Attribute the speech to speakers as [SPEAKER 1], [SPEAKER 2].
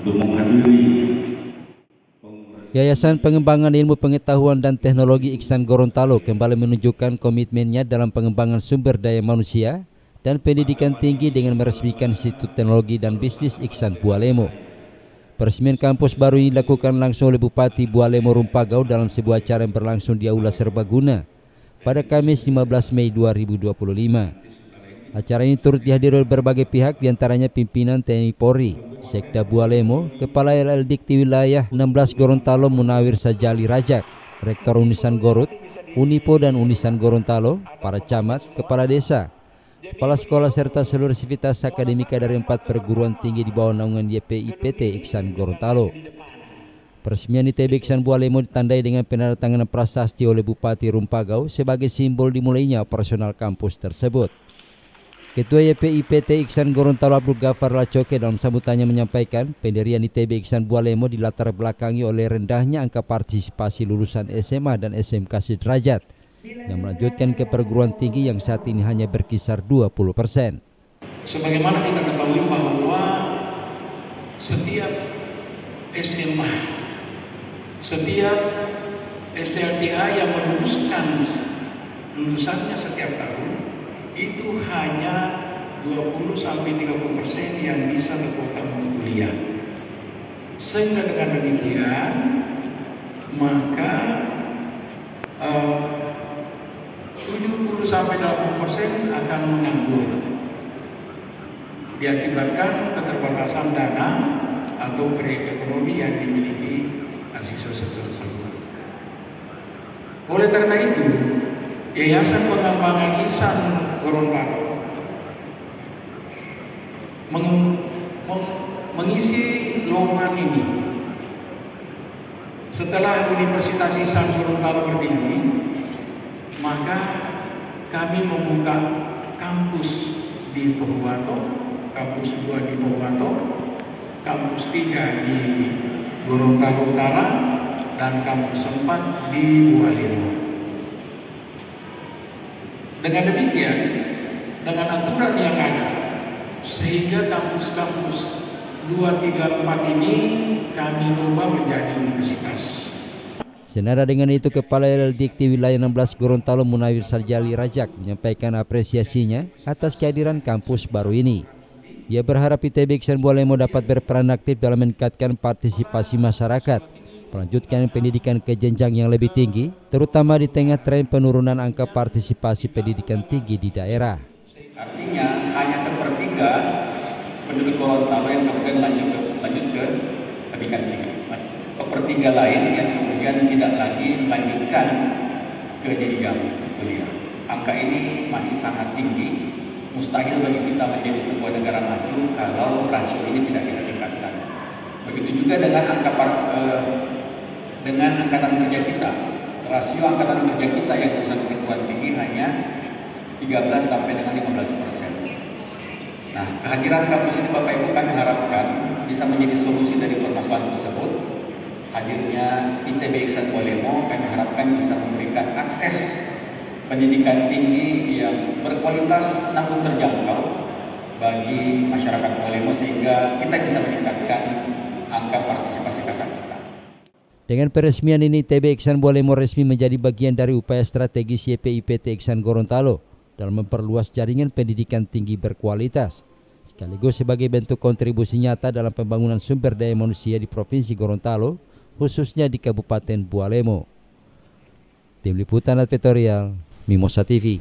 [SPEAKER 1] untuk menghadiri
[SPEAKER 2] Yayasan Pengembangan Ilmu Pengetahuan dan Teknologi Iksan Gorontalo kembali menunjukkan komitmennya dalam pengembangan sumber daya manusia dan pendidikan tinggi dengan meresmikan Institut Teknologi dan Bisnis Iksan Bualemo. Peresmian kampus baru ini dilakukan langsung oleh Bupati Bualemo Rumpagau dalam sebuah acara yang berlangsung di Aula Serbaguna pada Kamis 15 Mei 2025. Acara ini turut dihadiri oleh berbagai pihak, diantaranya pimpinan TNI Polri, Sekda Bualemo, Kepala LL Dikti Wilayah 16 Gorontalo Munawir Sajali Rajak, Rektor Unisan Gorut, Unipo dan Unisan Gorontalo, para camat, kepala desa, kepala sekolah serta seluruh sivitas akademika dari 4 perguruan tinggi di bawah naungan YPIPT Iksan Gorontalo. Peresmian ITB Iksan Bualemo ditandai dengan penandatanganan prasasti oleh Bupati Rumpagau sebagai simbol dimulainya operasional kampus tersebut. Ketua YPIPT Iksan Gorontalo Abdul Ghafar Lacoke dalam sambutannya menyampaikan pendirian ITB Iksan Bualemo dilatar belakangi oleh rendahnya angka partisipasi lulusan SMA dan SMK sederajat yang melanjutkan ke perguruan tinggi yang saat ini hanya berkisar 20%.
[SPEAKER 3] Sebagaimana kita ketahui bahwa setiap SMA, setiap SLTA yang meluluskan lulusannya setiap tahun itu hanya 20-30% yang bisa berkuota untuk kuliah. Sehingga dengan demikian maka 70-80% akan menganggur diakibatkan keterbatasan dana atau kredit ekonomi yang dimiliki siswa tersebut. Oleh karena itu, Yayasan Pengembangan Iksan Gorontalo mengisi lowongan ini. Setelah Universitas Iksan Gorontalo berdiri, maka kami membuka kampus di Pohuwato, kampus 2 di Pohuwato, kampus 3 di Gorontalo Utara, dan kampus 4 di Bualemo. Dengan demikian, dengan aturan yang ada, sehingga kampus-kampus 2, 3, 4 ini kami ubah menjadi universitas.
[SPEAKER 2] Senada dengan itu, Kepala LL Dikti Wilayah 16 Gorontalo Munawir Sajali Rajak menyampaikan apresiasinya atas kehadiran kampus baru ini. Ia berharap ITB Iksan Bualemo dapat berperan aktif dalam meningkatkan partisipasi masyarakat, melanjutkan pendidikan ke jenjang yang lebih tinggi, terutama di tengah tren penurunan angka partisipasi pendidikan tinggi di daerah.
[SPEAKER 4] Artinya hanya sepertiga penduduk Gorontalo yang kemudian lanjut ke pendidikan tinggi. Sepertiga lain yang kemudian tidak lagi melanjutkan ke jenjang kuliah. Angka ini masih sangat tinggi. Mustahil bagi kita menjadi sebuah negara maju kalau rasio ini tidak ditingkatkan. Begitu juga dengan angkatan kerja kita. Rasio angkatan kerja kita yang lulusan perguruan tinggi hanya 13 sampai dengan 15%. Nah, kehadiran kampus ini Bapak Ibu kami harapkan bisa menjadi solusi dari permasalahan tersebut. Hadirnya ITB Iksan Bualemo kami harapkan bisa memberikan akses pendidikan tinggi yang berkualitas namun terjangkau bagi masyarakat Bualemo sehingga kita bisa meningkatkan angka partisipasi kasar kita.
[SPEAKER 2] Dengan peresmian ini, ITB Iksan Bualemo resmi menjadi bagian dari upaya strategis YPIPT Iksan Gorontalo dalam memperluas jaringan pendidikan tinggi berkualitas, sekaligus sebagai bentuk kontribusi nyata dalam pembangunan sumber daya manusia di Provinsi Gorontalo, khususnya di Kabupaten Bualemo. Tim Liputan Advertorial, Mimosa TV.